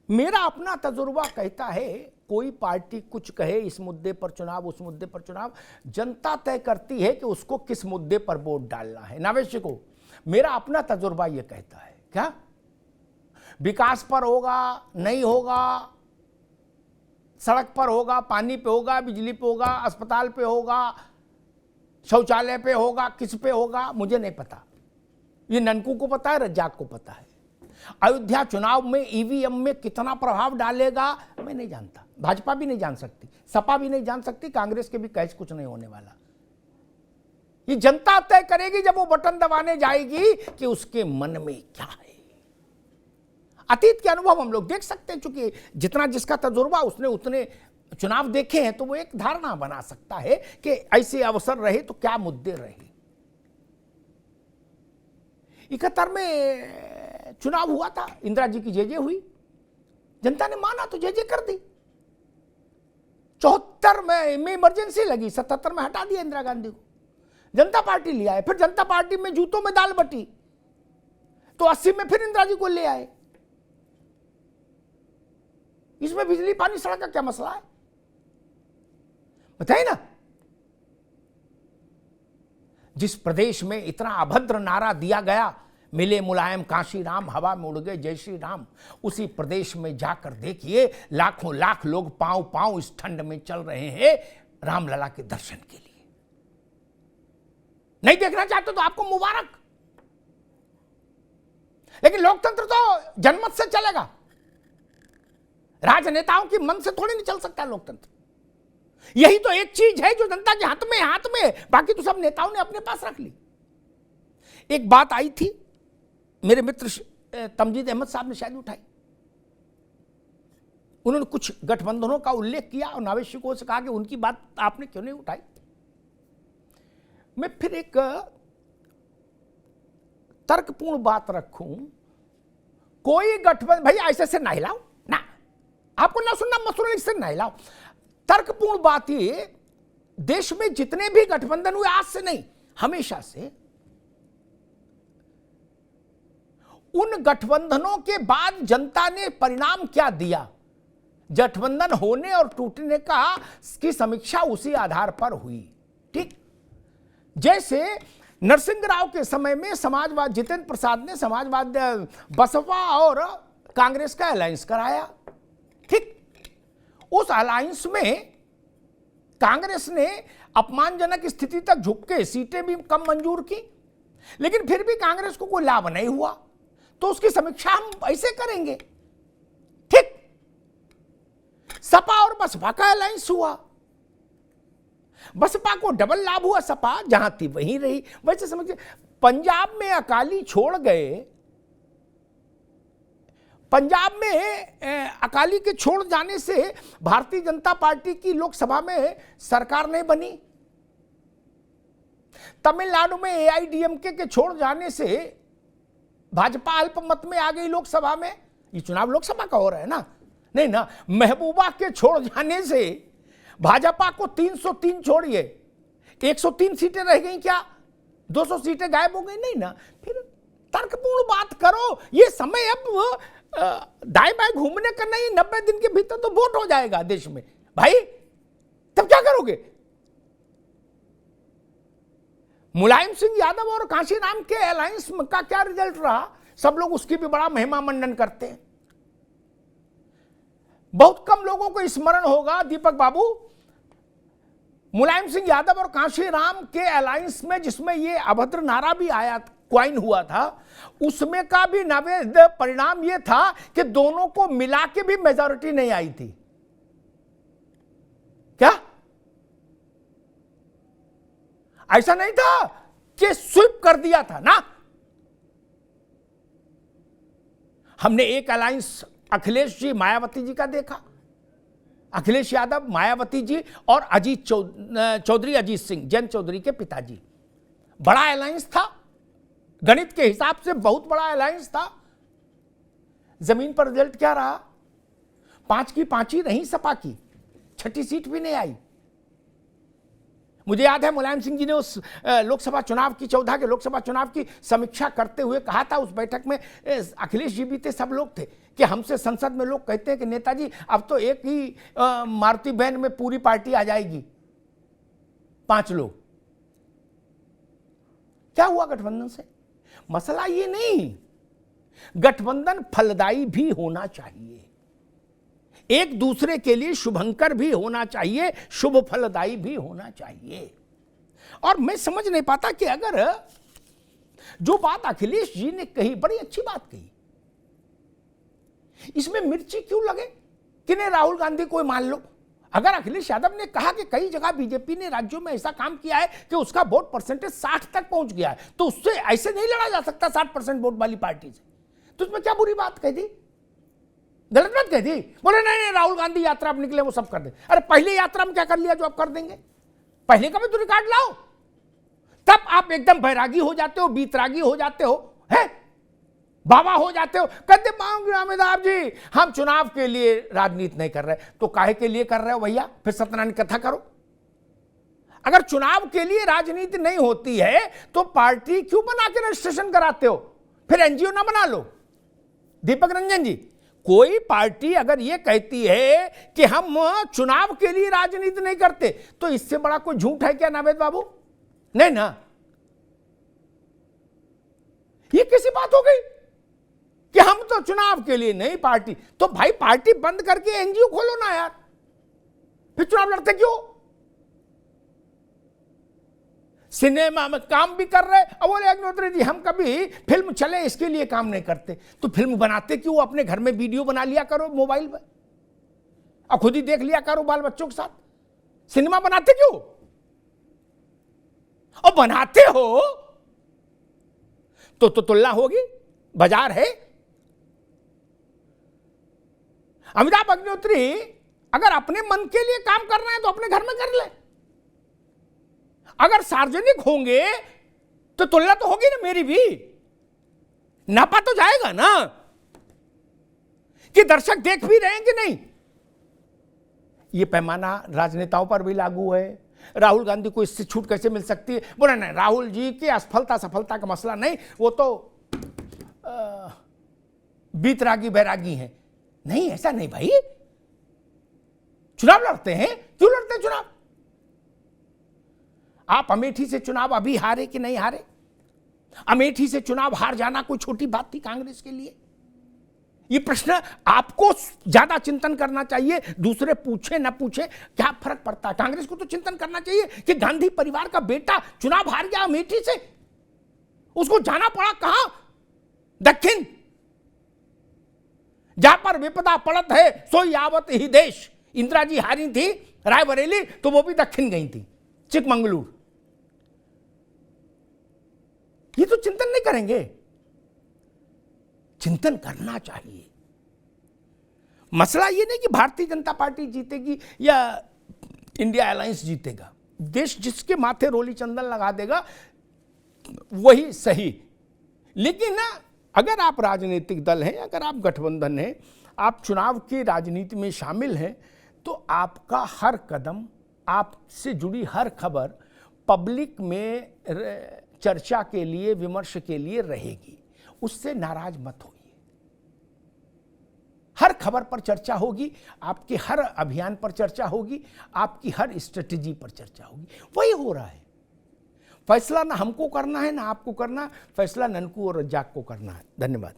मेरा अपना तजुर्बा कहता है, कोई पार्टी कुछ कहे, इस मुद्दे पर चुनाव, उस मुद्दे पर चुनाव, जनता तय करती है कि उसको किस मुद्दे पर वोट डालना है। नावेशी को मेरा अपना तजुर्बा यह कहता है, क्या विकास पर होगा, नहीं होगा, सड़क पर होगा, पानी पे होगा, बिजली पे होगा, अस्पताल पे होगा, शौचालय पे होगा, किस पे होगा मुझे नहीं पता। ये ननकू को पता है, रज्जाक को पता है। अयोध्या चुनाव में ईवीएम में कितना प्रभाव डालेगा मैं नहीं जानता, भाजपा भी नहीं जान सकती, सपा भी नहीं जान सकती, कांग्रेस के भी कैच कुछ नहीं होने वाला। ये जनता तय करेगी जब वो बटन दबाने जाएगी कि उसके मन में क्या है। अतीत के अनुभव हम लोग देख सकते हैं, चूंकि जितना जिसका तजुर्बा उसने उतने चुनाव देखे हैं, तो वो एक धारणा बना सकता है कि ऐसे अवसर रहे तो क्या मुद्दे रहे। 71 में चुनाव हुआ था, इंदिरा जी की जय हुई, जनता ने माना तो जय कर दी। 74 में इमरजेंसी लगी, 77 में हटा दिया इंदिरा गांधी को, जनता पार्टी ले आए। फिर जनता पार्टी में जूतों में दाल बटी तो 80 में फिर इंदिरा जी को ले आए। इसमें बिजली पानी सड़क का क्या मसला है बताइए ना। जिस प्रदेश में इतना अभद्र नारा दिया गया, मिले मुलायम काशी राम, हवा में उड़ गए जय श्री राम, उसी प्रदेश में जाकर देखिए लाखों लाख लोग पांव पांव इस ठंड में चल रहे हैं रामलला के दर्शन के लिए। नहीं देखना चाहते तो आपको मुबारक, लेकिन लोकतंत्र तो जनमत से चलेगा, राजनेताओं की मन से थोड़ी नहीं चल सकता लोकतंत्र। यही तो एक चीज है जो जनता के हाथ में, बाकी तो सब नेताओं ने अपने पास रख ली। एक बात आई थी, मेरे मित्र तमजीद अहमद साहब ने शायद उठाई, उन्होंने कुछ गठबंधनों का उल्लेख किया और नावेशी को से कहा कि उनकी बात आपने क्यों नहीं उठाई। मैं फिर एक तर्कपूर्ण बात रखूं, कोई गठबंधन भाई ऐसे से ना हिलाओ ना, आपको ना सुनना मसरूल से ना हिलाओ। तर्कपूर्ण बात ये, देश में जितने भी गठबंधन हुए आज से नहीं हमेशा से, उन गठबंधनों के बाद जनता ने परिणाम क्या दिया, गठबंधन होने और टूटने का की समीक्षा उसी आधार पर हुई। ठीक, जैसे नरसिंह राव के समय में समाजवाद, जितेंद्र प्रसाद ने समाजवाद बसपा और कांग्रेस का अलायंस कराया। ठीक, उस अलायंस में कांग्रेस ने अपमानजनक स्थिति तक झुक के सीटें भी कम मंजूर की, लेकिन फिर भी कांग्रेस को कोई लाभ नहीं हुआ, तो उसकी समीक्षा हम ऐसे करेंगे। ठीक, सपा और बसपा का अलायंस हुआ, बसपा को डबल लाभ हुआ, सपा जहां थी वहीं रही। वैसे समझिए पंजाब में अकाली छोड़ गए, पंजाब में अकाली के छोड़ जाने से भारतीय जनता पार्टी की लोकसभा में सरकार नहीं बनी। तमिलनाडु में एआईडीएमके के छोड़ जाने से भाजपा अल्पमत में आ गई लोकसभा में। ये चुनाव लोकसभा का हो रहा है ना, नहीं ना। महबूबा के छोड़ जाने से भाजपा को 303 छोड़िए 103 सीटें रह गई, क्या 200 सीटें गायब हो गई? नहीं ना। फिर तर्कपूर्ण बात करो। ये समय अब दाएं बाएं घूमने का नहीं, 90 दिन के भीतर तो वोट हो जाएगा देश में भाई, तब क्या करोगे? मुलायम सिंह यादव और कांशीराम के अलायंस का क्या रिजल्ट रहा, सब लोग उसकी भी बड़ा महिमा मंडन करते हैं। बहुत कम लोगों को स्मरण होगा दीपक बाबू, मुलायम सिंह यादव और कांशीराम के अलायंस में जिसमें ये अभद्र नारा भी आया, क्वाइन हुआ था, उसमें का भी नावेद परिणाम यह था कि दोनों को मिला के भी मेजॉरिटी नहीं आई थी। क्या ऐसा नहीं था कि स्वीप कर दिया था ना? हमने एक अलायंस अखिलेश जी मायावती जी का देखा, अखिलेश यादव, मायावती जी और अजीत चौधरी, अजीत सिंह, जैन चौधरी के पिताजी। बड़ा अलायंस था, गणित के हिसाब से बहुत बड़ा अलायंस था। जमीन पर रिजल्ट क्या रहा? 5 की 5 ही नहीं, सपा की 6ठी सीट भी नहीं आई। मुझे याद है मुलायम सिंह जी ने उस लोकसभा चुनाव की, 14 के लोकसभा चुनाव की समीक्षा करते हुए कहा था उस बैठक में, अखिलेश जी भी थे, सब लोग थे, कि हमसे संसद में लोग कहते हैं कि नेताजी अब तो एक ही मारुति वैन में पूरी पार्टी आ जाएगी, 5 लोग। क्या हुआ गठबंधन से? मसला ये नहीं, गठबंधन फलदायी भी होना चाहिए, एक दूसरे के लिए शुभंकर भी होना चाहिए, शुभ फलदायी भी होना चाहिए। और मैं समझ नहीं पाता कि अगर जो बात अखिलेश जी ने कही, बड़ी अच्छी बात कही, इसमें मिर्ची क्यों लगे कि नहीं राहुल गांधी को मान लो। अगर अखिलेश यादव ने कहा कि कई जगह बीजेपी ने राज्यों में ऐसा काम किया है कि उसका वोट परसेंटेज 60 तक पहुंच गया है, तो उससे ऐसे नहीं लड़ा जा सकता 60% वोट वाली पार्टी से, तो उसमें क्या बुरी बात कह दी, गलत बात कह दी। बोले नहीं राहुल गांधी यात्रा अब निकले वो सब कर दे। अरे पहले यात्रा में क्या कर लिया जो आप कर देंगे? पहले का भी तो रिकॉर्ड लाओ, तब आप एकदम बैरागी हो जाते हो, बीतरागी हो जाते हो, है बाबा हो जाते हो। कहते अमिताभ जी हम चुनाव के लिए राजनीति नहीं कर रहे, तो काहे के लिए कर रहे हो भैया? फिर सत्यनारायण कथा करो। अगर चुनाव के लिए राजनीति नहीं होती है तो पार्टी क्यों बना के रजिस्ट्रेशन कराते हो? फिर एनजीओ ना बना लो। दीपक रंजन जी, कोई पार्टी अगर ये कहती है कि हम चुनाव के लिए राजनीति नहीं करते, तो इससे बड़ा कोई झूठ है क्या नावेद बाबू? नहीं ना। ये कैसी बात हो गई कि हम तो चुनाव के लिए नहीं पार्टी? तो भाई पार्टी बंद करके एनजीओ खोलो ना यार, फिर चुनाव लड़ते क्यों? सिनेमा में काम भी कर रहे, अब बोले अग्निहोत्री जी हम कभी फिल्म चले इसके लिए काम नहीं करते, तो फिल्म बनाते क्यों? अपने घर में वीडियो बना लिया करो मोबाइल में और खुद ही देख लिया करो बाल बच्चों के साथ। सिनेमा बनाते क्यों? और बनाते हो तो तुलना होगी, बाजार है। अमिताभ अग्निहोत्री अगर अपने मन के लिए काम कर रहे हैं तो अपने घर में कर ले, अगर सार्वजनिक होंगे तो तुलना तो होगी ना मेरी भी, नापा तो जाएगा ना कि दर्शक देख भी रहे हैं कि नहीं। यह पैमाना राजनेताओं पर भी लागू है। राहुल गांधी को इससे छूट कैसे मिल सकती है? बोला नहीं राहुल जी की असफलता सफलता का मसला नहीं, वो तो बीतरागी बैरागी हैं। नहीं ऐसा नहीं भाई, चुनाव लड़ते हैं, क्यों लड़ते हैं चुनाव? आप अमेठी से चुनाव अभी हारे कि नहीं हारे? अमेठी से चुनाव हार जाना कोई छोटी बात थी कांग्रेस के लिए? ये प्रश्न आपको ज्यादा चिंतन करना चाहिए, दूसरे पूछे ना पूछे क्या फर्क पड़ता है। कांग्रेस को तो चिंतन करना चाहिए कि गांधी परिवार का बेटा चुनाव हार गया अमेठी से, उसको जाना पड़ा कहां? दक्षिण, जहां पर विपदा पड़त है सोई आवत ही देश। इंदिरा जी हारी थी रायबरेली, तो वो भी दक्षिण गई थी, चिकमंगलूर। ये तो चिंतन नहीं करेंगे, चिंतन करना चाहिए। मसला ये नहीं कि भारतीय जनता पार्टी जीतेगी या इंडिया अलायंस जीतेगा, देश जिसके माथे रोली चंदन लगा देगा वही सही। लेकिन ना अगर आप राजनीतिक दल हैं, अगर आप गठबंधन हैं, आप चुनाव की राजनीति में शामिल हैं, तो आपका हर कदम, आपसे जुड़ी हर खबर पब्लिक में चर्चा के लिए, विमर्श के लिए रहेगी। उससे नाराज मत होइए। हर खबर पर चर्चा होगी, आपके हर अभियान पर चर्चा होगी, आपकी हर स्ट्रेटेजी पर चर्चा होगी। वही हो रहा है। फैसला ना हमको करना है ना आपको करना, फैसला ननकू और रज्जाक को करना है। धन्यवाद।